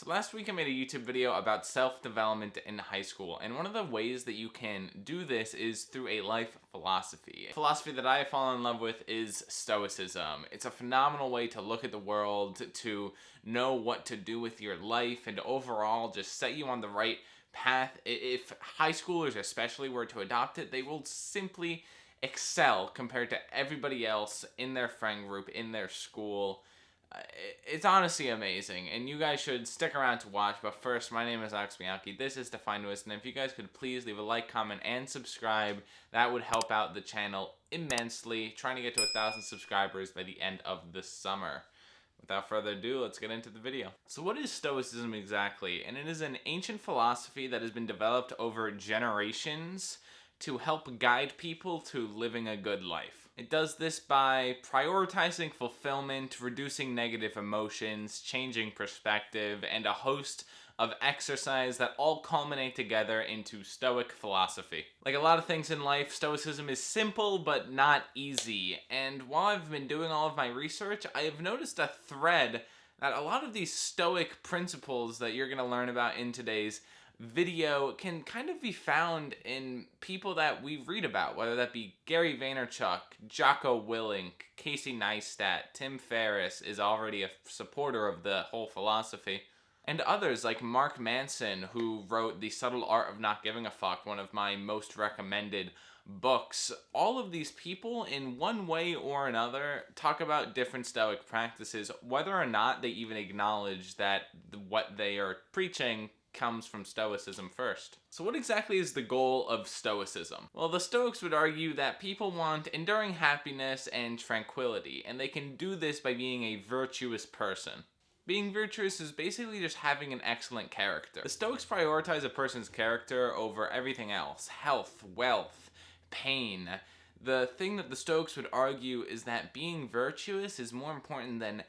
So last week I made a YouTube video about self-development in high school, and one of the ways that you can do this is through a life philosophy. A philosophy that I have fallen in love with is Stoicism. It's a phenomenal way to look at the world, to know what to do with your life, and overall just set you on the right path. If high schoolers especially were to adopt it, they will simply excel compared to everybody else in their friend group, in their school. It's honestly amazing, and you guys should stick around to watch. But first, my name is Bianchi. This is Define Wisdom, and if you guys could please leave a like, comment, and subscribe, that would help out the channel immensely. Trying to get to 1,000 subscribers by the end of the summer. Without further ado, let's get into the video. So what is Stoicism exactly? And it is an ancient philosophy that has been developed over generations to help guide people to living a good life. It does this by prioritizing fulfillment, reducing negative emotions, changing perspective, and a host of exercise that all culminate together into Stoic philosophy. Like a lot of things in life, Stoicism is simple but not easy. And while I've been doing all of my research, I have noticed a thread that a lot of these Stoic principles that you're going to learn about in today's video can kind of be found in people that we read about, whether that be Gary Vaynerchuk, Jocko Willink, Casey Neistat, Tim Ferriss is already a supporter of the whole philosophy, and others like Mark Manson, who wrote The Subtle Art of Not Giving a Fuck, one of my most recommended books. All of these people, in one way or another, talk about different Stoic practices, whether or not they even acknowledge that what they are preaching comes from Stoicism first. So what exactly is the goal of Stoicism? Well, the Stoics would argue that people want enduring happiness and tranquility, and they can do this by being a virtuous person. Being virtuous is basically just having an excellent character. The Stoics prioritize a person's character over everything else: health, wealth, pain. The thing that the Stoics would argue is that being virtuous is more important than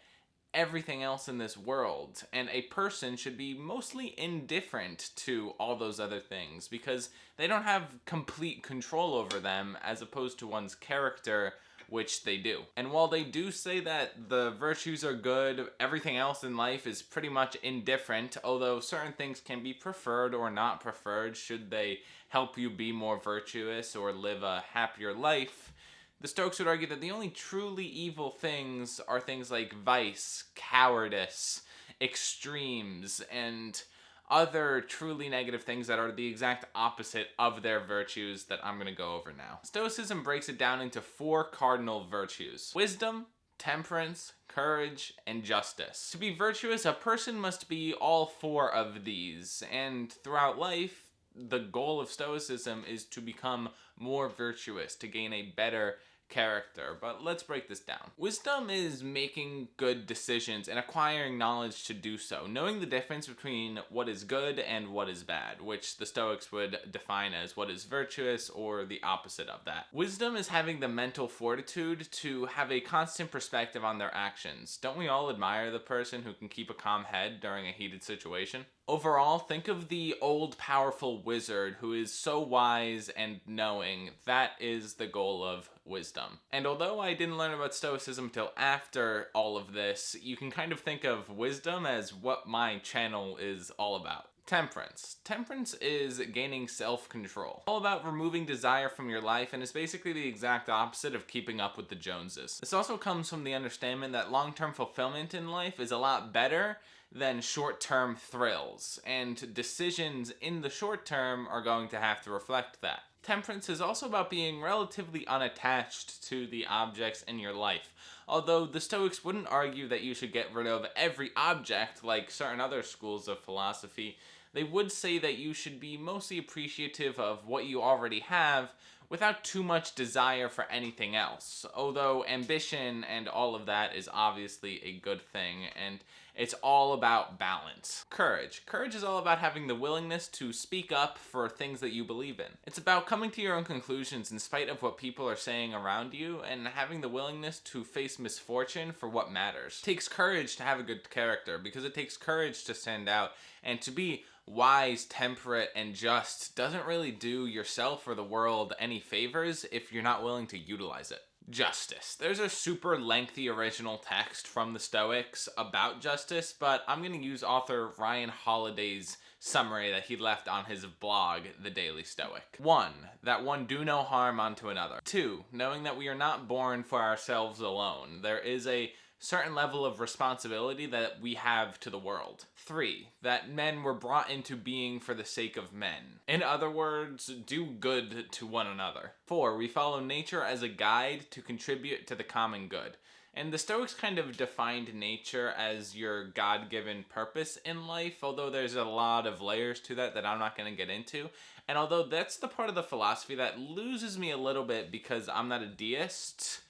everything else in this world, and a person should be mostly indifferent to all those other things because they don't have complete control over them, as opposed to one's character, which they do. And while they do say that the virtues are good, everything else in life is pretty much indifferent, although certain things can be preferred or not preferred should they help you be more virtuous or live a happier life. The Stoics would argue that the only truly evil things are things like vice, cowardice, extremes, and other truly negative things that are the exact opposite of their virtues that I'm going to go over now. Stoicism breaks it down into 4 cardinal virtues: wisdom, temperance, courage, and justice. To be virtuous, a person must be all 4 of these, and throughout life, the goal of Stoicism is to become more virtuous, to gain a better character. But let's break this down. Wisdom is making good decisions and acquiring knowledge to do so, knowing the difference between what is good and what is bad, which the Stoics would define as what is virtuous or the opposite of that. Wisdom is having the mental fortitude to have a constant perspective on their actions. Don't we all admire the person who can keep a calm head during a heated situation? Overall, think of the old powerful wizard who is so wise and knowing. That is the goal of wisdom. And although I didn't learn about Stoicism till after all of this, you can kind of think of wisdom as what my channel is all about. Temperance. Temperance is gaining self-control. All about removing desire from your life, and is basically the exact opposite of keeping up with the Joneses. This also comes from the understanding that long-term fulfillment in life is a lot better than short-term thrills, and decisions in the short term are going to have to reflect that. Temperance is also about being relatively unattached to the objects in your life, although the Stoics wouldn't argue that you should get rid of every object like certain other schools of philosophy. They would say that you should be mostly appreciative of what you already have without too much desire for anything else, although ambition and all of that is obviously a good thing, and it's all about balance. Courage. Courage is all about having the willingness to speak up for things that you believe in. It's about coming to your own conclusions in spite of what people are saying around you, and having the willingness to face misfortune for what matters. It takes courage to have a good character, because it takes courage to stand out, and to be wise, temperate, and just doesn't really do yourself or the world any favors if you're not willing to utilize it. Justice. There's a super lengthy original text from the Stoics about justice, but I'm going to use author Ryan Holiday's summary that he left on his blog, The Daily Stoic. 1. That one do no harm unto another. 2. Knowing that we are not born for ourselves alone. There is a certain level of responsibility that we have to the world. 3. That men were brought into being for the sake of men. In other words, do good to one another. 4. We follow nature as a guide to contribute to the common good. And the Stoics kind of defined nature as your God-given purpose in life, although there's a lot of layers to that I'm not going to get into. And although that's the part of the philosophy that loses me a little bit because I'm not a deist,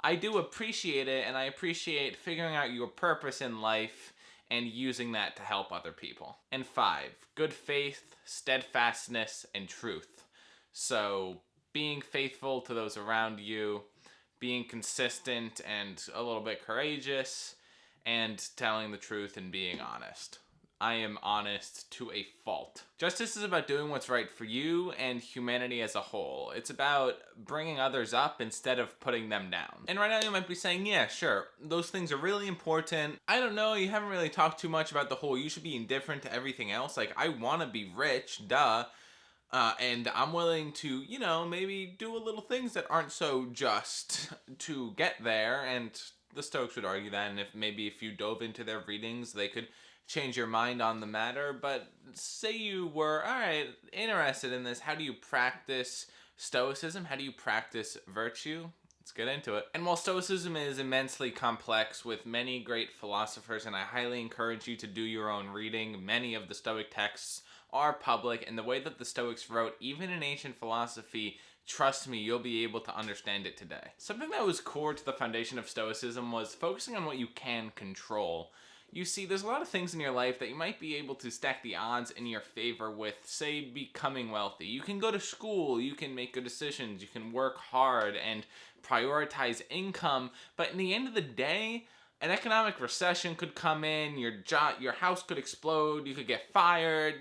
I do appreciate it, and I appreciate figuring out your purpose in life and using that to help other people. And 5, good faith, steadfastness, and truth. So being faithful to those around you, being consistent and a little bit courageous, and telling the truth and being honest. I am honest to a fault. Justice is about doing what's right for you and humanity as a whole. It's about bringing others up instead of putting them down. And right now you might be saying, yeah, sure, those things are really important. I don't know, you haven't really talked too much about the whole you should be indifferent to everything else. Like, I want to be rich, duh. And I'm willing to, maybe do a little things that aren't so just to get there. And the Stoics would argue that, and if you dove into their readings, they could change your mind on the matter. But say you were, all right, interested in this. How do you practice Stoicism? How do you practice virtue? Let's get into it. And while Stoicism is immensely complex with many great philosophers, and I highly encourage you to do your own reading, many of the Stoic texts are public, and the way that the Stoics wrote, even in ancient philosophy, trust me, you'll be able to understand it today. Something that was core to the foundation of Stoicism was focusing on what you can control. You see, there's a lot of things in your life that you might be able to stack the odds in your favor with, say, becoming wealthy. You can go to school, you can make good decisions, you can work hard and prioritize income, but in the end of the day, an economic recession could come in, your house could explode, you could get fired,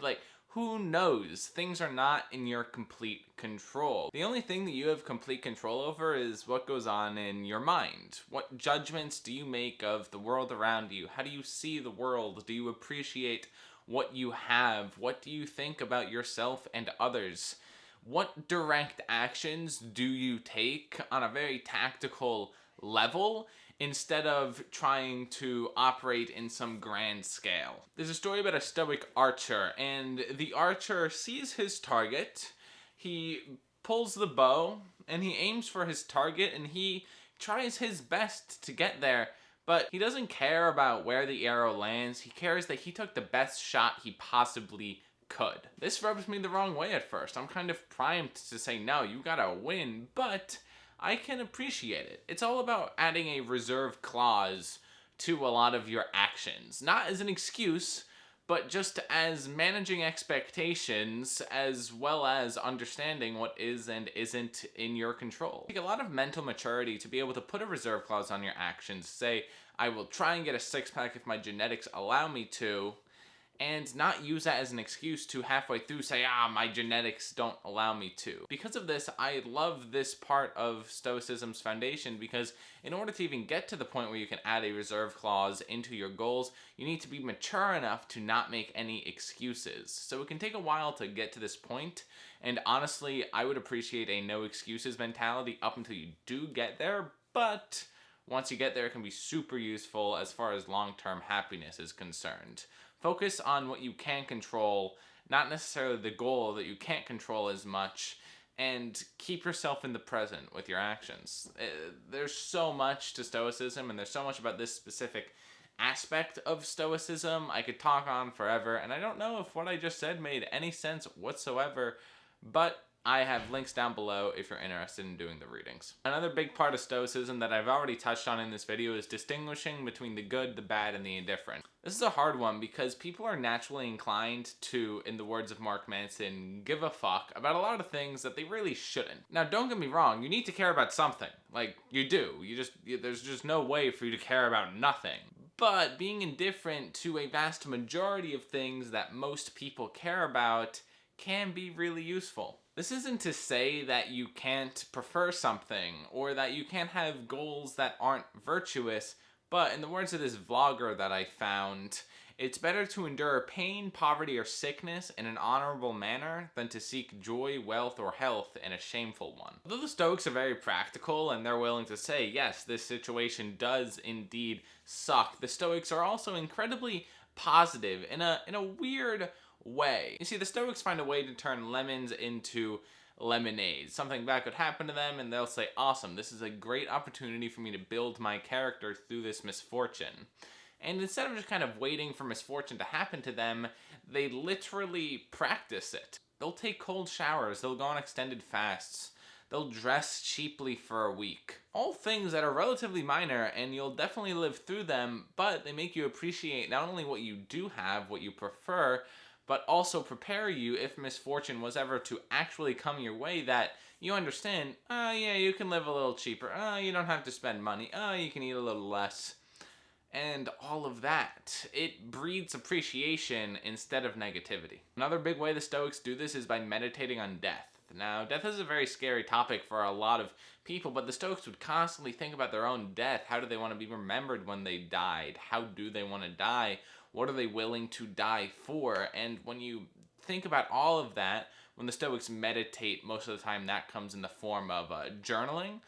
who knows? Things are not in your complete control. The only thing that you have complete control over is what goes on in your mind. What judgments do you make of the world around you? How do you see the world? Do you appreciate what you have? What do you think about yourself and others? What direct actions do you take on a very tactical level instead of trying to operate in some grand scale? There's a story about a Stoic archer, and the archer sees his target, he pulls the bow, and he aims for his target, and he tries his best to get there, but he doesn't care about where the arrow lands. He cares that he took the best shot he possibly could. This rubs me the wrong way at first. I'm kind of primed to say, no, you gotta win, but I can appreciate it. It's all about adding a reserve clause to a lot of your actions. Not as an excuse, but just as managing expectations as well as understanding what is and isn't in your control. Take a lot of mental maturity to be able to put a reserve clause on your actions. Say, I will try and get a six-pack if my genetics allow me to, and not use that as an excuse to halfway through say, my genetics don't allow me to. Because of this, I love this part of Stoicism's foundation, because in order to even get to the point where you can add a reserve clause into your goals, you need to be mature enough to not make any excuses. So it can take a while to get to this point, and honestly, I would appreciate a no excuses mentality up until you do get there, but once you get there, it can be super useful as far as long-term happiness is concerned. Focus on what you can control, not necessarily the goal that you can't control as much, and keep yourself in the present with your actions. There's so much to Stoicism, and there's so much about this specific aspect of Stoicism I could talk on forever, and I don't know if what I just said made any sense whatsoever, but I have links down below if you're interested in doing the readings. Another big part of Stoicism that I've already touched on in this video is distinguishing between the good, the bad, and the indifferent. This is a hard one because people are naturally inclined to, in the words of Mark Manson, give a fuck about a lot of things that they really shouldn't. Now, don't get me wrong, you need to care about something. You do. There's just no way for you to care about nothing. But being indifferent to a vast majority of things that most people care about can be really useful. This isn't to say that you can't prefer something or that you can't have goals that aren't virtuous, but in the words of this vlogger that I found, it's better to endure pain, poverty, or sickness in an honorable manner than to seek joy, wealth, or health in a shameful one. Although the Stoics are very practical and they're willing to say, yes, this situation does indeed suck, the Stoics are also incredibly positive in a weird way. You see, the Stoics find a way to turn lemons into lemonade. Something bad could happen to them and they'll say, awesome, this is a great opportunity for me to build my character through this misfortune. And instead of just kind of waiting for misfortune to happen to them, they literally practice it. They'll take cold showers, they'll go on extended fasts, they'll dress cheaply for a week. All things that are relatively minor and you'll definitely live through them, but they make you appreciate not only what you do have, what you prefer, but also prepare you if misfortune was ever to actually come your way, that you understand, oh yeah, you can live a little cheaper, oh, you don't have to spend money, oh, you can eat a little less, and all of that. It breeds appreciation instead of negativity. Another big way the Stoics do this is by meditating on death. Now, death is a very scary topic for a lot of people, but the Stoics would constantly think about their own death. How do they want to be remembered when they died? How do they want to die? What are they willing to die for? And when you think about all of that, when the Stoics meditate, most of the time that comes in the form of journaling.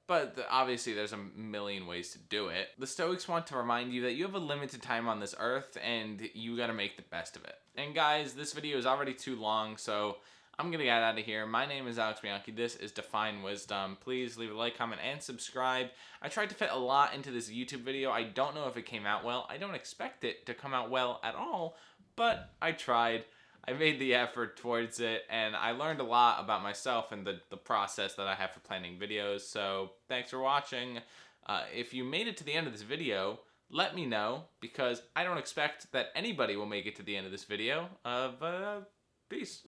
But obviously there's a million ways to do it. The Stoics want to remind you that you have a limited time on this earth and you gotta make the best of it. And guys, this video is already too long, so I'm gonna get out of here. My name is Bianchi. This is Define Wisdom. Please leave a like, comment, and subscribe. I tried to fit a lot into this YouTube video. I don't know if it came out well. I don't expect it to come out well at all, but I tried. I made the effort towards it, and I learned a lot about myself and the process that I have for planning videos, so thanks for watching. If you made it to the end of this video, let me know, because I don't expect that anybody will make it to the end of this video. Peace.